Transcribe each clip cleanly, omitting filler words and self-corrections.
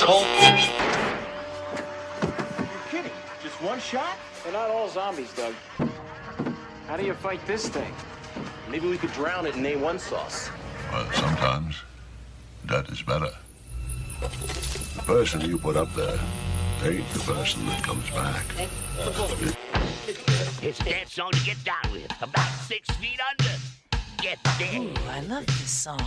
asshole. You're kidding. Just one shot? They're not all zombies, Doug. How do you fight this thing? Maybe we could drown it in A1 sauce. Well, sometimes that is better. The person you put up there ain't the person that comes back. It's a dance song to get down with. About 6 feet under. Get down. Ooh, I love this song.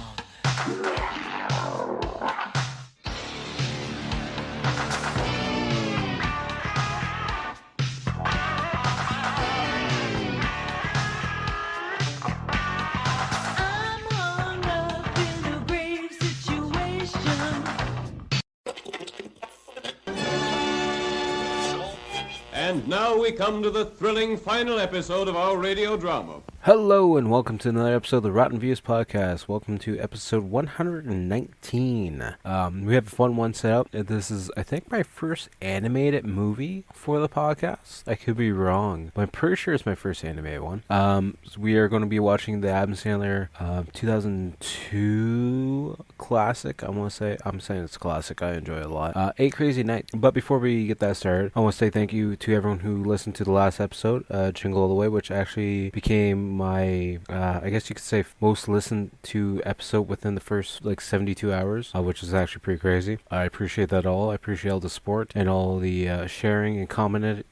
And now we come to the thrilling final episode of our radio drama. Hello and welcome to another episode of the Rotten Views podcast. Welcome to episode 119. We have a fun one set up. This is, I think, my first animated movie for the podcast. I could be wrong, but I'm pretty sure it's my first animated one. So we are going to be watching the Adam Sandler 2002 classic. I'm saying it's a classic. I enjoy it a lot. 8 Crazy Nights. But before we get that started, I want to say thank you to everyone who listened to the last episode, Jingle All the Way, which actually became my, I guess you could say, most listened to episode within the first 72 hours, which is actually pretty crazy. I appreciate that all. I appreciate all the support and all the sharing and commenting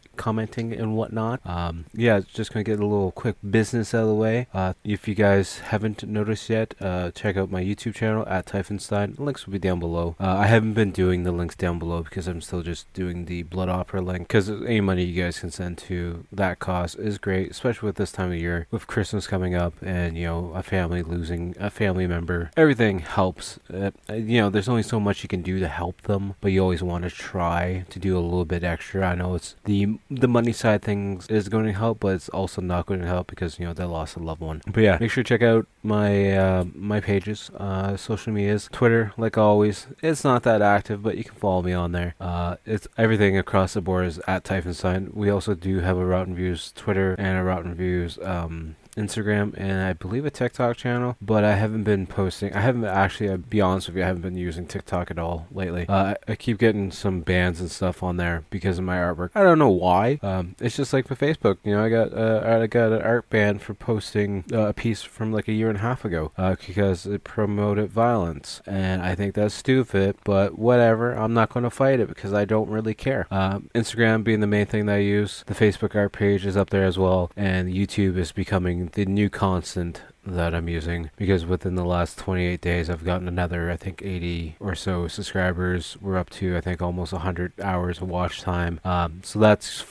and whatnot. Yeah, just gonna get a little quick business out of the way. If you guys haven't noticed yet, check out my YouTube channel at Typhonstein. The links will be down below. I haven't been doing the links down below because I'm still just doing the Blood Opera link, because any money you guys can send to that cause is great, especially with this time of year, with Christmas coming up and, you know, a family losing a family member. Everything helps. You know, there's only so much you can do to help them, but you always want to try to do a little bit extra. I know it's the money side things is going to help, but it's also not going to help because, you know, they lost a loved one. But yeah, make sure to check out my my pages, social medias. Twitter, like always, it's not that active, but you can follow me on there. It's everything across the board is at Typhonstein. We also do have a Rotten Views Twitter and a Rotten Views Instagram, and I believe a TikTok channel, but I haven't been posting. I haven't actually, I'll be honest with you, I haven't been using TikTok at all lately. I keep getting some bans and stuff on there because of my artwork. I don't know why. It's just like with Facebook. You know, I got an art ban for posting a piece from like a year and a half ago because it promoted violence, and I think that's stupid, but whatever. I'm not going to fight it because I don't really care. Instagram being the main thing that I use. The Facebook art page is up there as well, and YouTube is becoming the new constant that I'm using, because within the last 28 days I've gotten another, I think, 80 or so subscribers. We're up to, I think, almost 100 hours of watch time. So that's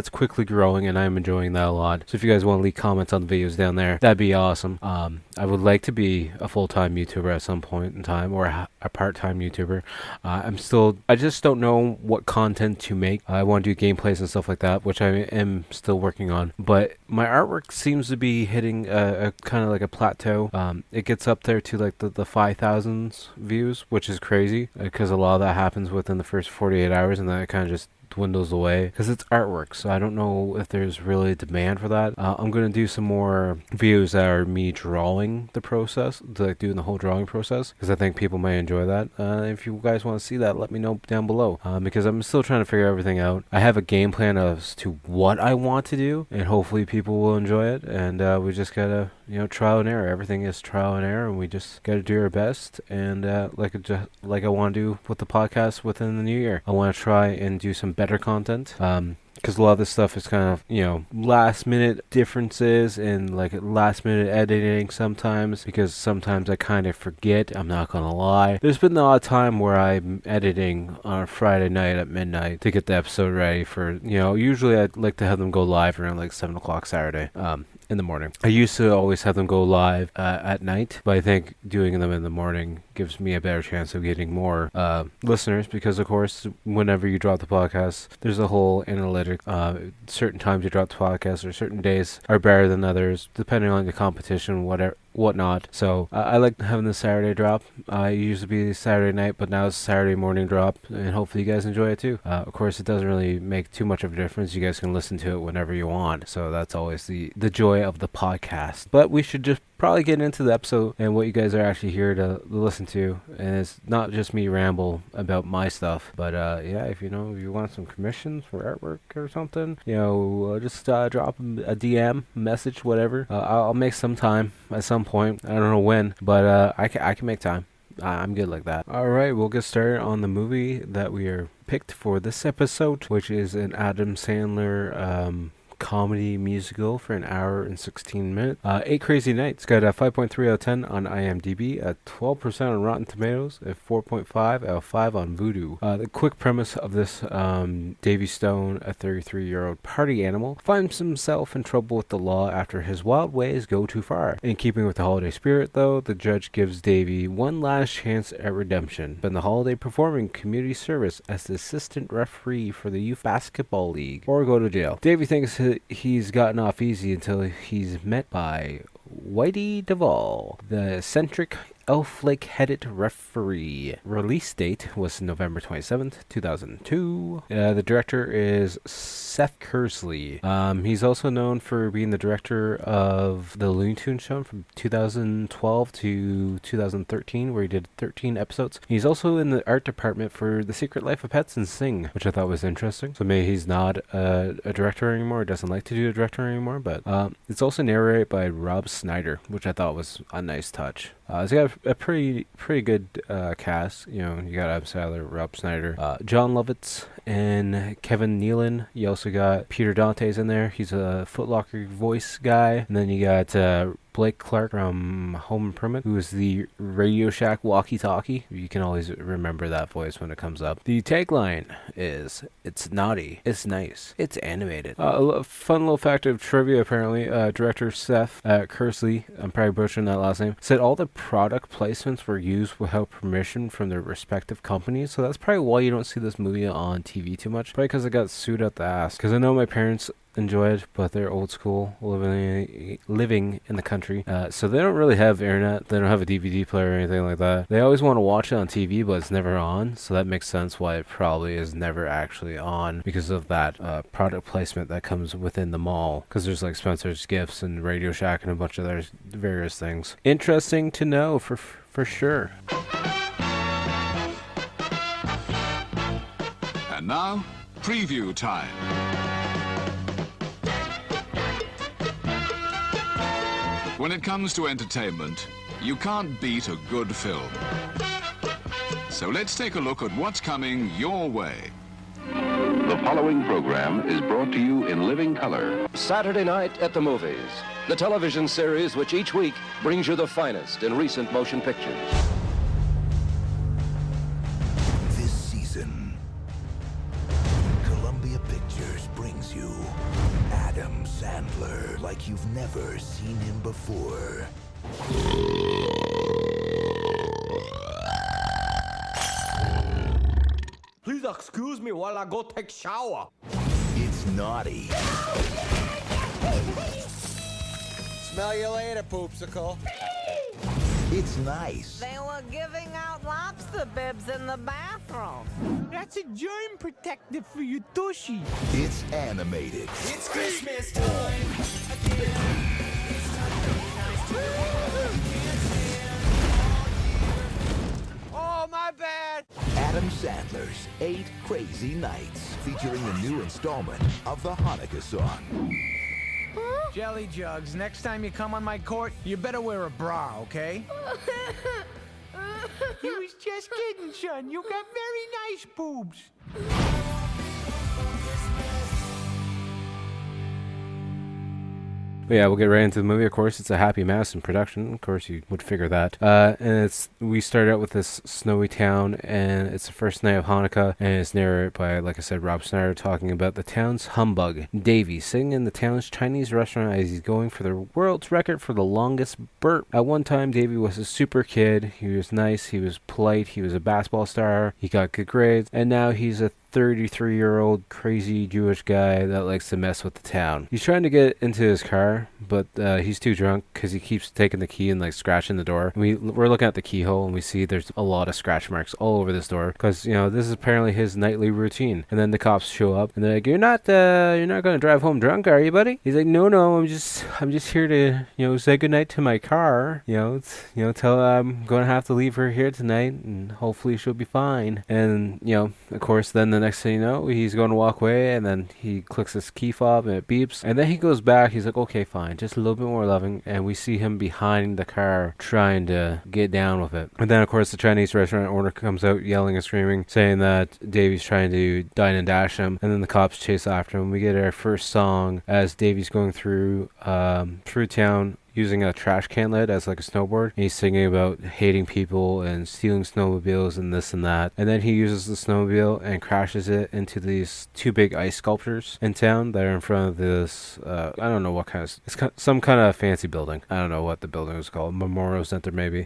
quickly growing, and I'm enjoying that a lot. So if you guys want to leave comments on the videos down there, that'd be awesome. I would like to be a full-time YouTuber at some point in time, or a part-time YouTuber. I just don't know what content to make. I want to do gameplays and stuff like that, which I am still working on. But my artwork seems to be hitting a kind of like a plateau. It gets up there to like the 5,000 views, which is crazy because a lot of that happens within the first 48 hours, and then it kind of just dwindles away because it's artwork. So I don't know if there's really a demand for that. I'm going to do some more videos that are me drawing the process, like doing the whole drawing process, because I think people may enjoy that. If you guys want to see that, let me know down below, because I'm still trying to figure everything out. I have a game plan as to what I want to do, and hopefully people will enjoy it, and we just gotta, you know, trial and error. Everything is trial and error, and we just gotta do our best. And like I want to do with the podcast within the new year, I want to try and do some better content, because a lot of this stuff is kind of, you know, last minute differences and like last minute editing sometimes, because sometimes I kind of forget. I'm not gonna lie, there's been a lot of time where I'm editing on a Friday night at midnight to get the episode ready for, you know, usually I'd like to have them go live around like 7 o'clock Saturday in the morning. I used to always have them go live at night, but I think doing them in the morning gives me a better chance of getting more listeners, because of course whenever you drop the podcast, there's a whole analytic. Certain times you drop the podcast or certain days are better than others depending on the competition, whatnot. So I like having the Saturday drop. It used to be Saturday night, but now it's Saturday morning drop, and hopefully you guys enjoy it too. Of course, it doesn't really make too much of a difference. You guys can listen to it whenever you want, so that's always the joy of the podcast. But we should just probably get into the episode and what you guys are actually here to listen to. And it's not just me ramble about my stuff, but yeah, if you want some commissions for artwork or something, just drop a DM, message, whatever. I'll make some time at some point. I don't know when, but I can make time. I'm good like that. Alright, we'll get started on the movie that we are picked for this episode, which is an Adam Sandler comedy musical for 1 hour and 16 minutes. 8 Crazy Nights got a 5.3 out of 10 on IMDb, a 12% on Rotten Tomatoes, a 4.5 out of 5 on Vudu. The quick premise of this, Davy Stone, a 33-year-old party animal, finds himself in trouble with the law after his wild ways go too far. In keeping with the holiday spirit, though, the judge gives Davy one last chance at redemption. Spend the holiday performing community service as the assistant referee for the youth basketball league, or go to jail. Davy thinks he's gotten off easy until he's met by Whitey Duvall, the eccentric elf-like-headed referee. Release date was November 27th, 2002. The director is Seth Kersley. He's also known for being the director of the Looney Tunes show from 2012 to 2013, where he did 13 episodes. He's also in the art department for The Secret Life of Pets and Sing, which I thought was interesting. So maybe he's not a director anymore, or doesn't like to do a director anymore, but it's also narrated by Rob Snyder, which I thought was a nice touch. It's got a pretty good cast. You got Adam Sandler, Rob Snyder, John Lovitz, and Kevin Nealon. You also got Peter Dante's in there. He's a Foot Locker voice guy. And then you got Blake Clark from Home Improvement, who is the Radio Shack walkie-talkie. You can always remember that voice when it comes up. The tagline is, "It's naughty, it's nice, it's animated." A fun little fact of trivia, apparently, director Seth Kersley, I'm probably butchering that last name, said all the product placements were used without permission from their respective companies. So that's probably why you don't see this movie on TV too much. Probably because it got sued out the ass. Because I know my parents enjoy it, but they're old school, living in the country, so they don't really have internet. They don't have a DVD player or anything like that. They always want to watch it on TV, but it's never on, so that makes sense why it probably is never actually on, because of that product placement that comes within the mall, because there's like Spencer's Gifts and Radio Shack and a bunch of other various things. Interesting to know for sure. And now, preview time. When it comes to entertainment, you can't beat a good film. So let's take a look at what's coming your way. The following program is brought to you in living color. Saturday Night at the Movies, the television series which each week brings you the finest in recent motion pictures. This season, Columbia Pictures brings you Adam Sandler like you've never seen him before. Please excuse me while I go take shower. It's naughty. Smell you later, Poopsicle. It's nice. They were giving out lobster bibs in the bathroom. That's a germ protector for your tushy. It's animated. It's Christmas time. Oh, my bad. Adam Sandler's 8 Crazy Nights, featuring the new installment of the Hanukkah song. Jelly Jugs, next time you come on my court, you better wear a bra, okay? He was just kidding, son. You got very nice boobs. But yeah, we'll get right into the movie. Of course, it's a Happy Madison production. Of course, you would figure that. And we start out with this snowy town, and it's the first night of Hanukkah, and it's narrated by, like I said, Rob Snyder, talking about the town's humbug, Davy, sitting in the town's Chinese restaurant as he's going for the world's record for the longest burp. At one time, Davy was a super kid. He was nice, he was polite, he was a basketball star, he got good grades, and now he's a 33-year-old crazy Jewish guy that likes to mess with the town. He's trying to get into his car, but he's too drunk because he keeps taking the key and like scratching the door. We're looking at the keyhole and we see there's a lot of scratch marks all over this door because this is apparently his nightly routine. And then the cops show up and they're like, "You're not gonna drive home drunk, are you, buddy?" He's like, "No, I'm just here to say goodnight to my car. Tell her I'm gonna have to leave her here tonight and hopefully she'll be fine." And of course, then the next thing you know, he's going to walk away and then he clicks his key fob and it beeps. And then he goes back. He's like, "Okay, fine, just a little bit more loving." And we see him behind the car trying to get down with it. And then of course the Chinese restaurant owner comes out yelling and screaming, saying that Davy's trying to dine and dash him. And then the cops chase after him. We get our first song as Davy's going through town using a trash can lid as like a snowboard. And he's singing about hating people and stealing snowmobiles and this and that. And then he uses the snowmobile and crashes it into these two big ice sculptures in town that are in front of this, I don't know what kind of, it's some kind of fancy building. I don't know what the building was called. Memorial Center maybe.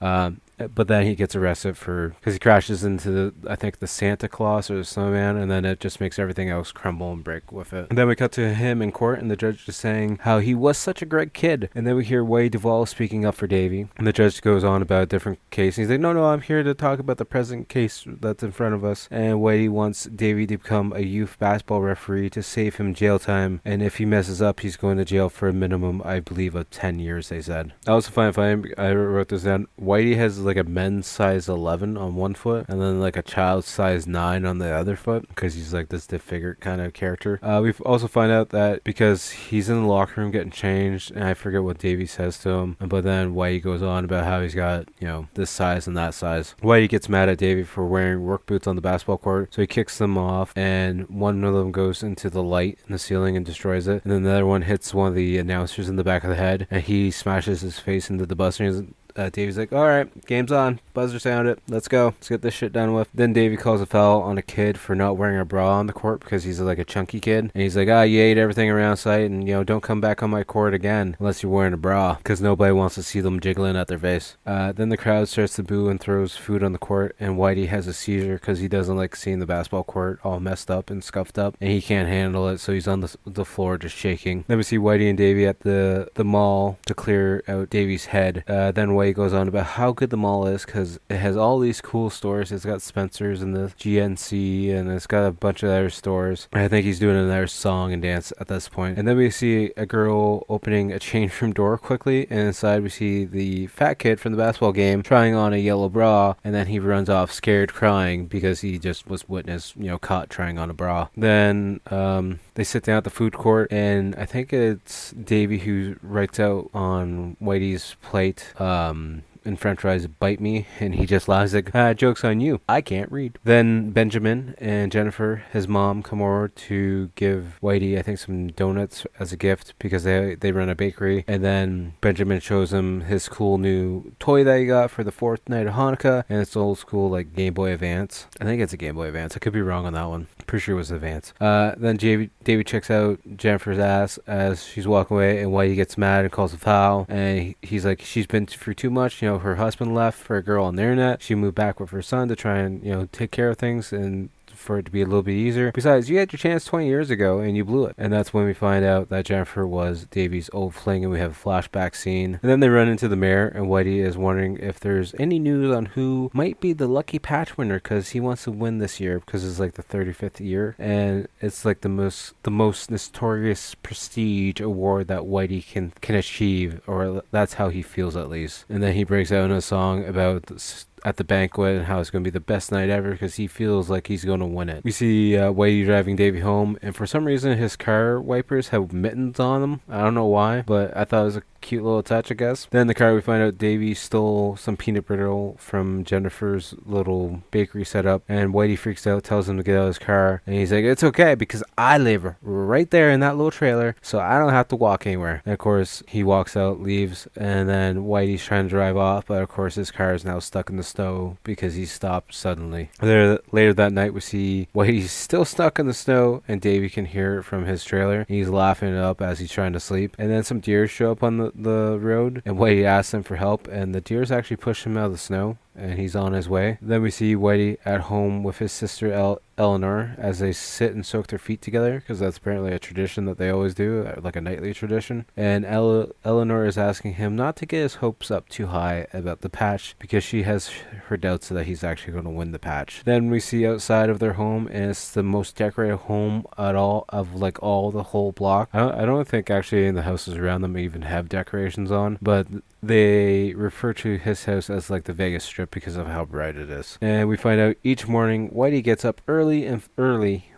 But then he gets arrested because he crashes into I think the Santa Claus or the snowman, and then it just makes everything else crumble and break with it. And then we cut to him in court, and the judge is saying how he was such a great kid. And then we hear Wade Duvall speaking up for Davy, and the judge goes on about a different case. And he's like, no, I'm here to talk about the present case that's in front of us. And Wade wants Davy to become a youth basketball referee to save him jail time, and if he messes up, he's going to jail for a minimum, I believe, of 10 years, they said. I also find funny, I wrote this down, Whitey has like a men's size 11 on one foot and then like a child's size 9 on the other foot because he's like this disfigured kind of character. We've also find out that because he's in the locker room getting changed, and I forget what Davey says to him, but then Whitey goes on about how he's got this size and that size. Whitey gets mad at Davey for wearing work boots on the basketball court, so he kicks them off, and one of them goes into the light in the ceiling and destroys it, and then the other one hits one of the announcers in the back of the head, and he smashes his face into the buzzer. And Davey's like, "Alright, game's on. Buzzer sounded. Let's go. Let's get this shit done with." Then Davey calls a foul on a kid for not wearing a bra on the court because he's like a chunky kid. And he's like, "You ate everything around sight, and don't come back on my court again unless you're wearing a bra," because nobody wants to see them jiggling at their face. Then the crowd starts to boo and throws food on the court, and Whitey has a seizure because he doesn't like seeing the basketball court all messed up and scuffed up, and he can't handle it, so he's on the floor just shaking. Then we see Whitey and Davey at the mall to clear out Davey's head. Then Whitey goes on about how good the mall is because it has all these cool stores. It's got Spencer's and the GNC, and it's got a bunch of other stores. I think he's doing another song and dance at this point. And then we see a girl opening a change room door quickly, and inside we see the fat kid from the basketball game trying on a yellow bra, and then he runs off scared, crying because he just was witnessed, caught trying on a bra. Then they sit down at the food court, and I think it's Davey who writes out on Whitey's plate, in french fries, "Bite me," and he just laughs like, "Joke's on you, I can't read." Then Benjamin and Jennifer, his mom, come over to give Whitey, I think, some donuts as a gift because they run a bakery. And then Benjamin shows him his cool new toy that he got for the 4th night of Hanukkah, and it's old school like Game Boy Advance. I think it's a Game Boy Advance. I could be wrong on that one. Pretty sure it was Advance. Then Davey checks out Jennifer's ass as she's walking away, and Whitey gets mad and calls a foul, and he's like, she's been through too much. Her husband left for a girl on the internet. She moved back with her son to try and take care of things and for it to be a little bit easier. Besides, you had your chance 20 years ago and you blew it. And that's when we find out that Jennifer was Davey's old fling, and we have a flashback scene. And then they run into the mayor, and Whitey is wondering if there's any news on who might be the lucky patch winner because he wants to win this year because it's like the 35th year, and it's like the most notorious prestige award that Whitey can achieve, or that's how he feels at least. And then he breaks out in a song about at the banquet and how it's going to be the best night ever because he feels like he's going to win it. We see Whitey driving Davey home, and for some reason his car wipers have mittens on them. I don't know why, but I thought it was a cute little touch, I guess. Then in the car we find out Davey stole some peanut brittle from Jennifer's little bakery setup, and Whitey freaks out, tells him to get out of his car, and he's like, "It's okay because I live right there in that little trailer, so I don't have to walk anywhere." And of course he walks out, leaves, and then Whitey's trying to drive off, but of course his car is now stuck in the snow because he stopped suddenly. Later that night we see Whitey's still stuck in the snow, and Davey can hear it from his trailer. He's laughing it up as he's trying to sleep, and then some deer show up on the road, and Whitey asks them for help, and the deers actually push him out of the snow, and he's on his way. Then we see Whitey at home with his sister Eleanor as they sit and soak their feet together, because that's apparently a tradition that they always do, like a nightly tradition. And Eleanor is asking him not to get his hopes up too high about the patch, because she has her doubts that he's actually going to win the patch. Then we see outside of their home, and it's the most decorated home at all of like all the whole block. I don't think actually in the houses around them even have decorations on, but they refer to his house as like the Vegas Strip because of how bright it is. And we find out each morning Whitey gets up early,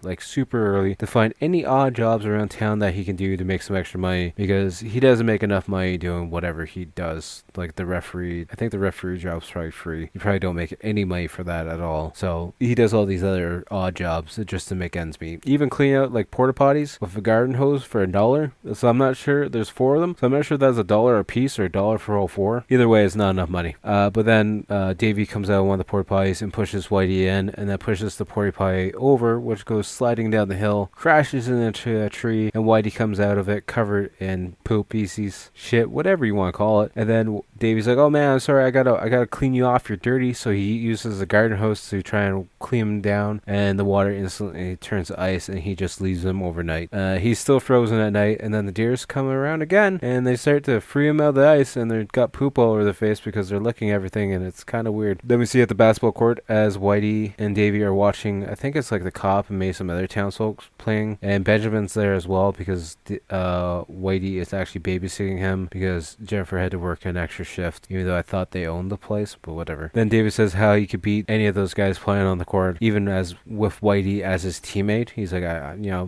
like super early, to find any odd jobs around town that he can do to make some extra money, because he doesn't make enough money doing whatever he does. Like the referee, I think the referee job's probably free. You probably don't make any money for that at all. So he does all these other odd jobs just to make ends meet. Even clean out like porta potties with a garden hose for $1. So I'm not sure, there's 4 of them. So I'm not sure that's $1 a piece or $1 for all 4. Either way, it's not enough money. But then Davey comes out of one of the porta potties and pushes Whitey in, and then pushes the porta potty over, which goes sliding down the hill, crashes into a tree, and Whitey comes out of it covered in poop, feces, shit, whatever you want to call it. And then Davey's like, "Oh man, I'm sorry, I gotta clean you off, you're dirty." So he uses a garden hose to try and clean him down, and the water instantly turns to ice, and he just leaves him overnight. He's still frozen at night, and then the deers come around again, and they start to free him out of the ice, and they've got poop all over their face because they're licking everything, and it's kind of weird. Then we see at the basketball court as Whitey and Davey are watching, I think it's like the Cop and maybe some other townsfolk playing, and Benjamin's there as well because Whitey is actually babysitting him because Jennifer had to work an extra shift, even though I thought they owned the place, but whatever. Then David says how he could beat any of those guys playing on the court, even as with Whitey as his teammate. He's like,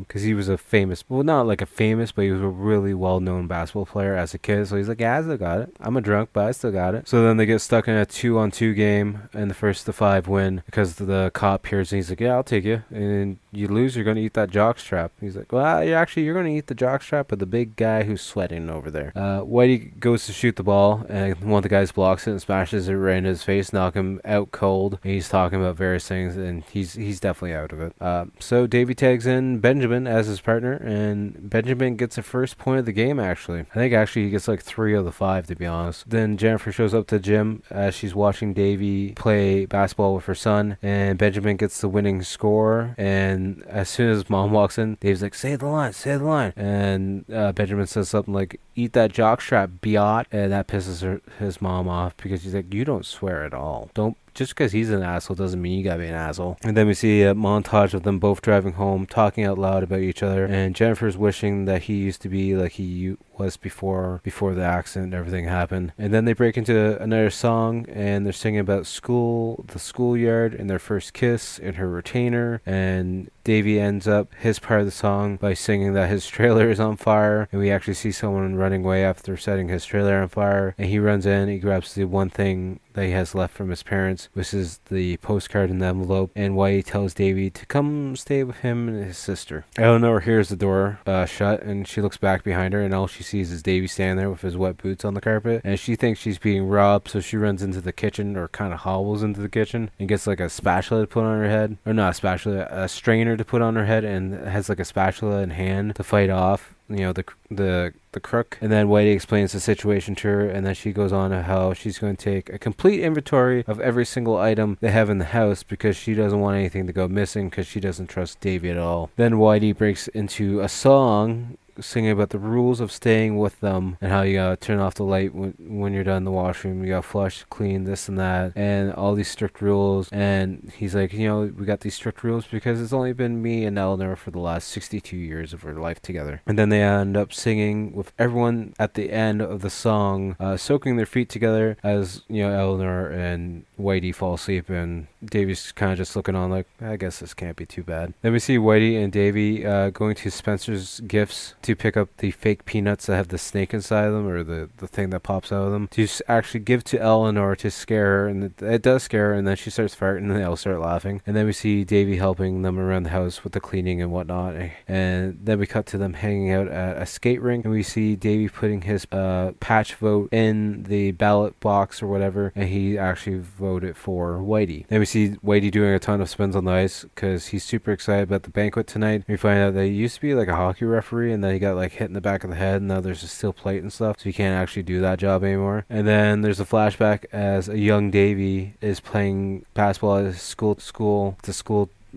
because he was a famous, well, not like a famous, but he was a really well-known basketball player as a kid. So he's like, yeah, I still got it. I'm a drunk, but I still got it. So then they get stuck in a 2-on-2 game, and the first to 5 win because the Cop appears, and he's like, yeah, I'll take you. And you lose, you're going to eat that jockstrap. He's like, well, you're going to eat the jockstrap of the big guy who's sweating over there. Whitey goes to shoot the ball, and one of the guys blocks it and smashes it right in his face, knock him out cold. And he's talking about various things, and he's definitely out of it. So Davey tags in Benjamin as his partner, and Benjamin gets the first point of the game, actually. I think actually he gets like 3 of the 5, to be honest. Then Jennifer shows up to the gym as she's watching Davey play basketball with her son, and Benjamin gets the winning score, and as soon as mom walks in, Dave's like, say the line, and Benjamin says something like, eat that jockstrap, biot, and that pisses his mom off because she's like, you don't swear at all. Just because he's an asshole doesn't mean you gotta be an asshole. And then we see a montage of them both driving home, talking out loud about each other, and Jennifer's wishing that he used to be like he was before the accident and everything happened. And then they break into another song, and they're singing about school, the schoolyard, and their first kiss, and her retainer. And Davey ends up his part of the song by singing that his trailer is on fire, and we actually see someone running away after setting his trailer on fire, and he runs in, he grabs the one thing that he has left from his parents, which is the postcard in the envelope, and Whitey tells Davey to come stay with him and his sister. Eleanor hears the door shut, and she looks back behind her, and all she sees is Davey standing there with his wet boots on the carpet, and she thinks she's being robbed, so she runs into the kitchen, or kind of hobbles into the kitchen, and gets like a spatula to put on her head, or not a spatula, a strainer to put on her head, and has like a spatula in hand to fight off the crook. And then Whitey explains the situation to her, and then she goes on to how she's going to take a complete inventory of every single item they have in the house because she doesn't want anything to go missing because she doesn't trust Davey at all. Then Whitey breaks into a song singing about the rules of staying with them and how you gotta turn off the light when you're done in the washroom, you gotta flush, clean, this and that, and all these strict rules. And he's like, we got these strict rules because it's only been me and Eleanor for the last 62 years of our life together. And then they end up singing with everyone at the end of the song, soaking their feet together as Eleanor and Whitey fall asleep, and Davey's kind of just looking on like, I guess this can't be too bad. Then we see Whitey and Davey going to Spencer's Gifts to pick up the fake peanuts that have the snake inside of them, or the thing that pops out of them, to actually give to Eleanor to scare her, and it does scare her, and then she starts farting, and they all start laughing. And then we see Davey helping them around the house with the cleaning and whatnot, and then we cut to them hanging out at a skate rink, and we see Davey putting his patch vote in the ballot box or whatever, and he actually voted for Whitey. Then we see Whitey doing a ton of spins on the ice because he's super excited about the banquet tonight. We find out that he used to be like a hockey referee, and then he got like hit in the back of the head, and now there's a steel plate and stuff, so he can't actually do that job anymore. And then there's a flashback as a young Davy is playing basketball at his school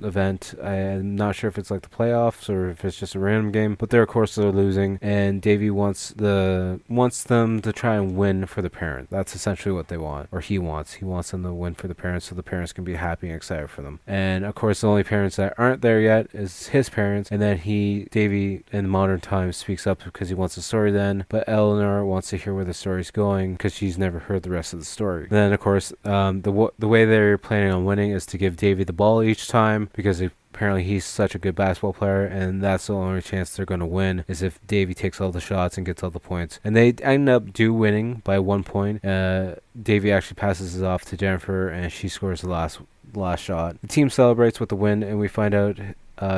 event. I'm not sure if it's like the playoffs or if it's just a random game, but of course they're losing, and Davey wants them to try and win for the parent. That's essentially what they want, or he wants them to win for the parents, so the parents can be happy and excited for them. And of course the only parents that aren't there yet is his parents, and then Davey in modern times speaks up because he wants the story then, but Eleanor wants to hear where the story's going because she's never heard the rest of the story. Then of course the way they're planning on winning is to give Davey the ball each time, because apparently he's such a good basketball player, and that's the only chance they're going to win is if Davey takes all the shots and gets all the points. And they end up winning by 1 point. Davey actually passes it off to Jennifer, and she scores the last shot. The team celebrates with the win, and we find out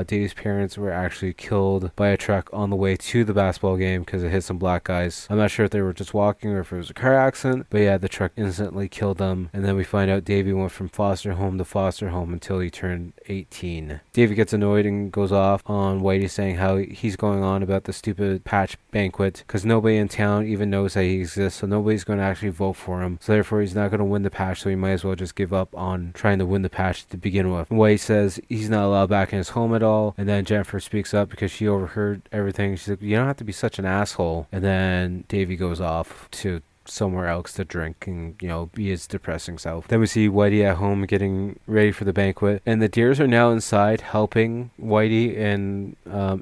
Davey's parents were actually killed by a truck on the way to the basketball game because it hit some black guys. I'm not sure if they were just walking or if it was a car accident, but yeah, the truck instantly killed them. And then we find out Davey went from foster home to foster home until he turned 18. Davey gets annoyed and goes off on Whitey, saying how he's going on about the stupid patch banquet because nobody in town even knows that he exists, so nobody's going to actually vote for him, so therefore he's not going to win the patch, so he might as well just give up on trying to win the patch to begin with. And Whitey says he's not allowed back in his home at all, and then Jennifer speaks up because she overheard everything. She's like, you don't have to be such an asshole. And then Davey goes off to somewhere else to drink and, be his depressing self. Then we see Whitey at home getting ready for the banquet, and the deers are now inside helping Whitey and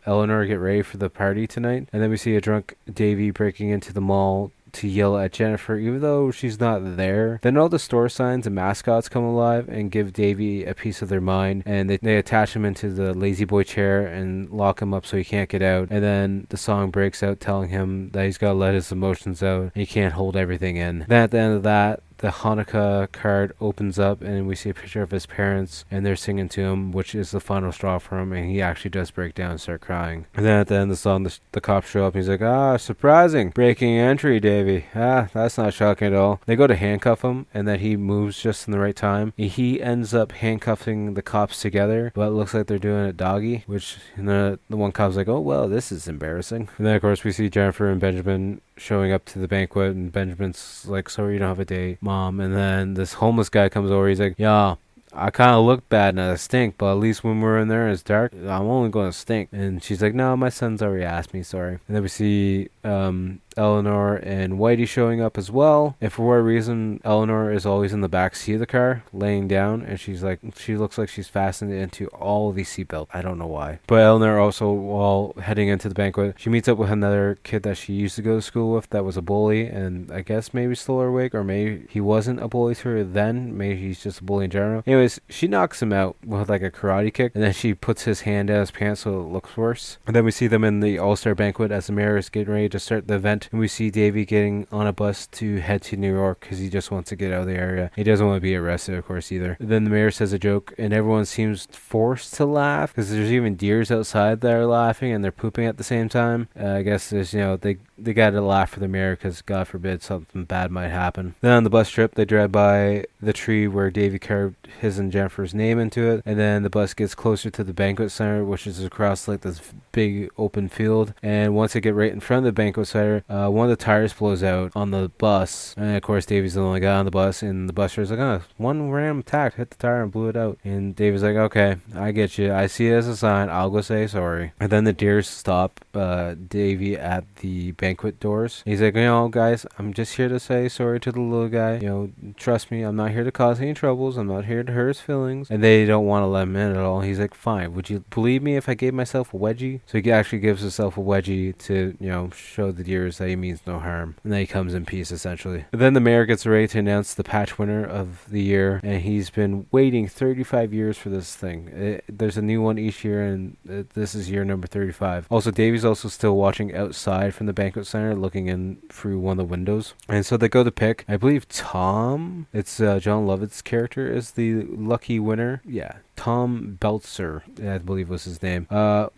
Eleanor get ready for the party tonight. And then we see a drunk Davey breaking into the mall to yell at Jennifer even though she's not there. Then all the store signs and mascots come alive and give Davey a piece of their mind, and they attach him into the lazy boy chair and lock him up so he can't get out. And then the song breaks out telling him that he's got to let his emotions out and he can't hold everything in. Then at the end of that, the Hanukkah card opens up and we see a picture of his parents and they're singing to him, which is the final straw for him, and he actually does break down and start crying. And then at the end of the song, the cops show up and he's like, surprising, breaking entry, Davey. That's not shocking at all. They go to handcuff him, and then he moves just in the right time. He ends up handcuffing the cops together, but it looks like they're doing it doggy, which the one cop's like, oh well, this is embarrassing. And then of course we see Jennifer and Benjamin showing up to the banquet, and Benjamin's like, sorry you don't have a date, Mom. And then this homeless guy comes over, he's like, yeah, I kind of look bad and I stink, but at least when we're in there and it's dark, I'm only going to stink. And she's like, no, my son's already asked me, sorry. And then we see Eleanor and Whitey showing up as well. And for whatever reason, Eleanor is always in the back seat of the car, laying down, and she looks like she's fastened into all of these seatbelts. I don't know why. But Eleanor also, while heading into the banquet, she meets up with another kid that she used to go to school with that was a bully, and I guess maybe stole her wig, or maybe he wasn't a bully to her then. Maybe he's just a bully in general. Anyways, she knocks him out with like a karate kick, and then she puts his hand down his pants so it looks worse. And then we see them in the All-Star banquet as the mayor is getting ready to start the event. And we see Davey getting on a bus to head to New York because he just wants to get out of the area. He doesn't want to be arrested, of course, either. Then the mayor says a joke, and everyone seems forced to laugh because there's even deers outside that are laughing and they're pooping at the same time. I guess there's, they got to laugh for the mayor because God forbid something bad might happen. Then on the bus trip, they drive by the tree where Davey carved his and Jennifer's name into it, and then the bus gets closer to the banquet center, which is across like this big open field. And once they get right in front of the banquet center, one of the tires blows out on the bus, and of course Davey's the only guy on the bus, and the bus driver's like, one random tack hit the tire and blew it out. And Davey's like, okay, I get you, I see it as a sign, I'll go say sorry. And then the deers stop Davey at the banquet doors. He's like, guys, I'm just here to say sorry to the little guy. Trust me, I'm not here to cause any troubles, I'm not here to hurt his feelings. And they don't want to let him in at all. He's like, fine, would you believe me if I gave myself a wedgie? So he actually gives himself a wedgie to show the deers that he means no harm, and then he comes in peace essentially. But then the mayor gets ready to announce the patch winner of the year, and he's been waiting 35 years for this thing. There's a new one each year, and this is year number 35. Also, Davey's also still watching outside from the banquet center, looking in through one of the windows. And so they go to pick, I believe, Tom. It's John Lovett's character is the lucky winner. Yeah, Tom Belzer, I believe was his name.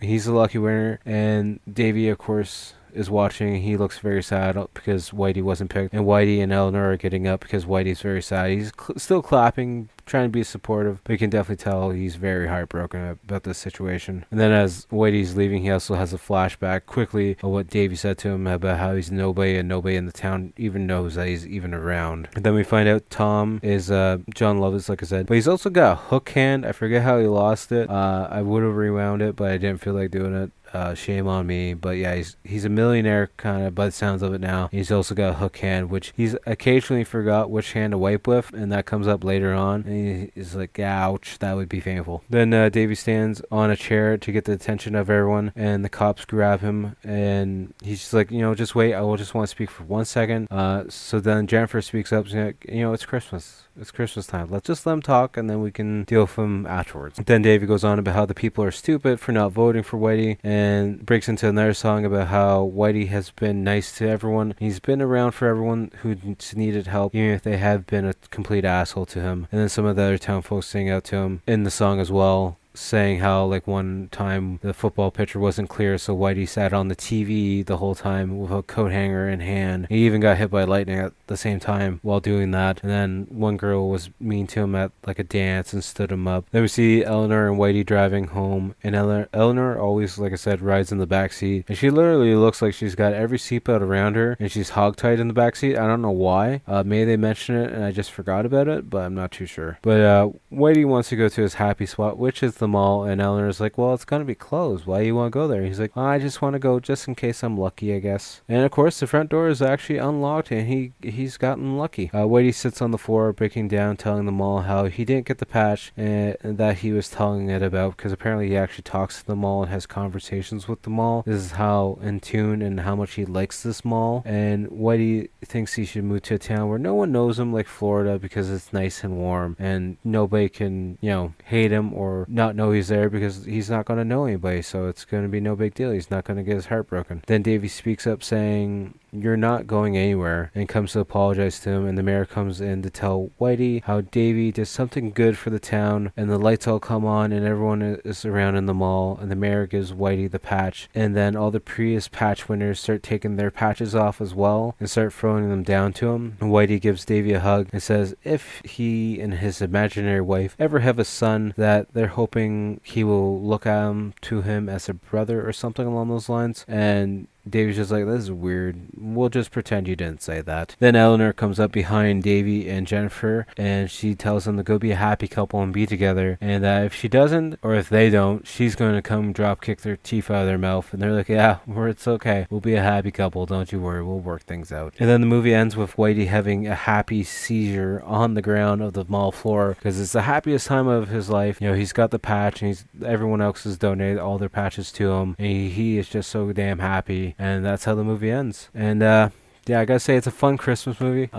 He's the lucky winner, and Davey, of course, is watching. He looks very sad because Whitey wasn't picked, and Whitey and Eleanor are getting up because Whitey's very sad. He's still clapping, trying to be supportive, but you can definitely tell he's very heartbroken about this situation. And then as Whitey's leaving, he also has a flashback quickly of what Davey said to him about how he's nobody and nobody in the town even knows that he's even around. And then we find out Tom is John Lovitz, like I said, but he's also got a hook hand. I forget how he lost it. I would have rewound it, but I didn't feel like doing it. Shame on me, but yeah, he's a millionaire kind of by the sounds of it now. He's also got a hook hand, which he's occasionally forgot which hand to wipe with, and that comes up later on, and he's like, ouch, that would be painful. Then Davey stands on a chair to get the attention of everyone, and the cops grab him, and he's just like, just wait, I will just want to speak for 1 second. So then Jennifer speaks up, saying, it's Christmas. It's Christmas time. Let's just let them talk, and then we can deal with them afterwards. Then Davey goes on about how the people are stupid for not voting for Whitey, and breaks into another song about how Whitey has been nice to everyone. He's been around for everyone who needed help, even if they have been a complete asshole to him. And then some of the other town folks sing out to him in the song as well, saying how like one time the football pitcher wasn't clear, so Whitey sat on the TV the whole time with a coat hanger in hand. He even got hit by lightning at the same time while doing that. And then one girl was mean to him at like a dance and stood him up. Then we see Eleanor and Whitey driving home, and Eleanor always, like I said, rides in the back seat, and she literally looks like she's got every seatbelt around her, and she's hogtied in the back seat. I don't know why. Maybe they mentioned it and I just forgot about it, but I'm not too sure. But Whitey wants to go to his happy spot, which is the mall, and Eleanor's like, well, it's gonna be closed. Why do you want to go there? He's like, I just want to go just in case I'm lucky, I guess. And of course the front door is actually unlocked, and he's gotten lucky. Whitey sits on the floor breaking down, telling the mall how he didn't get the patch and that he was telling it about, because apparently he actually talks to the mall and has conversations with the mall. This is how in tune and how much he likes this mall. And Whitey thinks he should move to a town where no one knows him, like Florida, because it's nice and warm and nobody can hate him or not know he's there, because he's not going to know anybody, so it's going to be no big deal. He's not going to get his heart broken. Then Davey speaks up saying, you're not going anywhere, and comes to apologize to him, and the mayor comes in to tell Whitey how Davey did something good for the town, and the lights all come on and everyone is around in the mall, and the mayor gives Whitey the patch, and then all the previous patch winners start taking their patches off as well and start throwing them down to him. And Whitey gives Davey a hug and says if he and his imaginary wife ever have a son, that they're hoping he will look to him as a brother or something along those lines. And Davey's just like, this is weird. We'll just pretend you didn't say that. Then Eleanor comes up behind Davey and Jennifer, and she tells them to go be a happy couple and be together, and that if she doesn't, or if they don't, she's going to come drop kick their teeth out of their mouth. And they're like, yeah, it's okay. We'll be a happy couple. Don't you worry. We'll work things out. And then the movie ends with Whitey having a happy seizure on the ground of the mall floor, because it's the happiest time of his life. He's got the patch, and everyone else has donated all their patches to him, and he is just so damn happy. And that's how the movie ends. And yeah, I gotta say, it's a fun Christmas movie.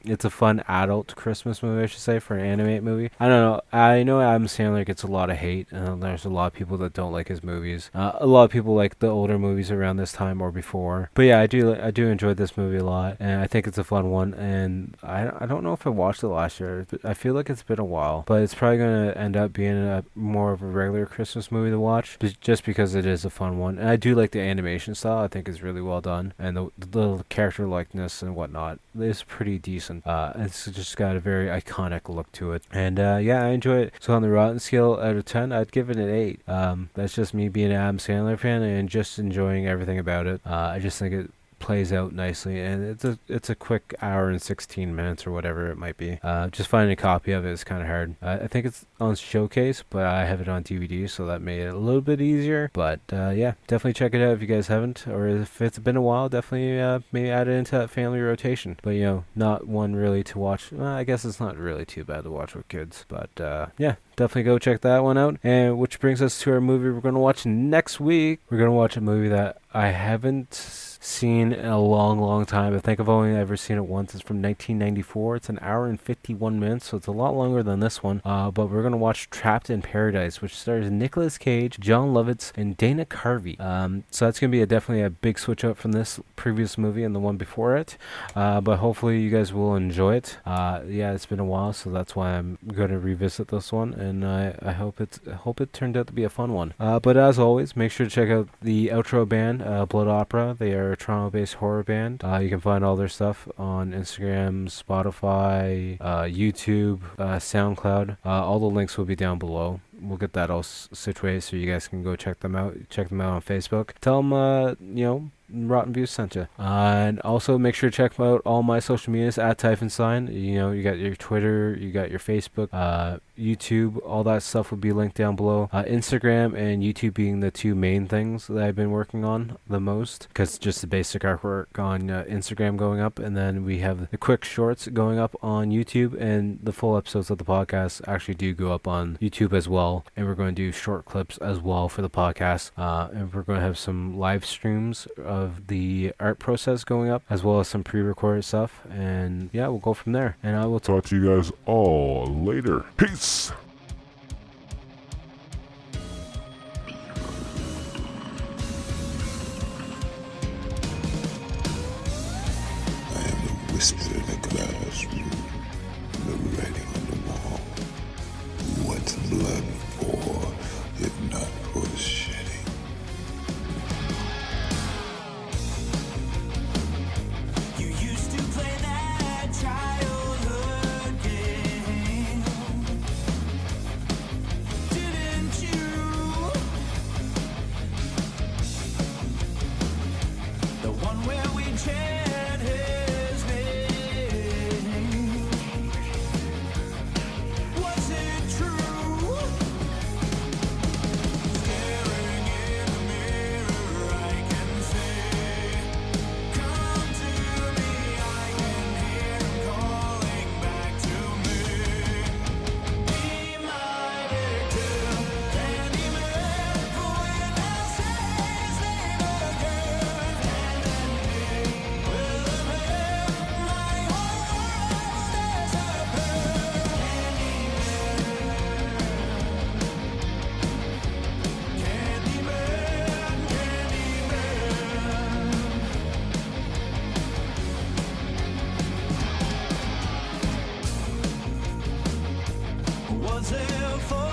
It's a fun adult Christmas movie, I should say, for an animated movie. I don't know. I know Adam Sandler gets a lot of hate. There's a lot of people that don't like his movies. A lot of people like the older movies around this time or before. But yeah, I do enjoy this movie a lot, and I think it's a fun one. And I don't know if I watched it last year. I feel like it's been a while, but it's probably gonna end up being more of a regular Christmas movie to watch, just because it is a fun one. And I do like the animation style. I think is really well done, and the character likeness and whatnot is pretty decent. It's just got a very iconic look to it, and yeah, I enjoy it. So on the Rotten scale out of 10, I'd give it an 8. That's just me being an Adam Sandler fan and just enjoying everything about it. I just think it plays out nicely, and it's a quick hour and 16 minutes or whatever it might be. Just finding a copy of it is kind of hard. I think it's on Showcase, but I have it on DVD, so that made it a little bit easier. But yeah, definitely check it out if you guys haven't, or if it's been a while, definitely maybe add it into that family rotation. But not one really to watch. I guess it's not really too bad to watch with kids, but yeah, definitely go check that one out. And which brings us to our movie we're going to watch next week. We're going to watch a movie that I haven't seen in a long time. I think I've only ever seen it once. It's from 1994. It's an hour and 51 minutes, so it's a lot longer than this one. But we're going to watch Trapped in Paradise, which stars Nicolas Cage, John Lovitz, and Dana Carvey. So that's going to be definitely a big switch up from this previous movie and the one before it. But hopefully you guys will enjoy it. Yeah, it's been a while, so that's why I'm going to revisit this one, and I hope it turned out to be a fun one. But as always, make sure to check out the outro band Blood Opera. They are a Toronto-based horror band. You can find all their stuff on Instagram, Spotify, YouTube, SoundCloud. All the links will be down below. We'll get that all situated so you guys can go check them out. Check them out on Facebook. Tell them, Rotten Views sent you. And also make sure to check out all my social medias at Typhonstein. You got your Twitter, you got your Facebook, YouTube, all that stuff will be linked down below. Instagram and YouTube being the two main things that I've been working on the most, because just the basic artwork on Instagram going up, and then we have the quick shorts going up on YouTube, and the full episodes of the podcast actually do go up on YouTube as well. And we're going to do short clips as well for the podcast, and we're going to have some live streams of the art process going up, as well as some pre-recorded stuff, and yeah, we'll go from there. And I will talk to you guys all later. Peace. I am the whisper in the classroom, the writing on the wall. What's blood for, if not for shedding? You used to play that childhood game, didn't you? The one where we chant his name. Was it true? Staring in the mirror, I can say, come to me. I can hear him calling back to me. Be my victim, Candyman. Who will now say his name again? And then me, will have my whole world disappear. Candyman, Candyman. Was there for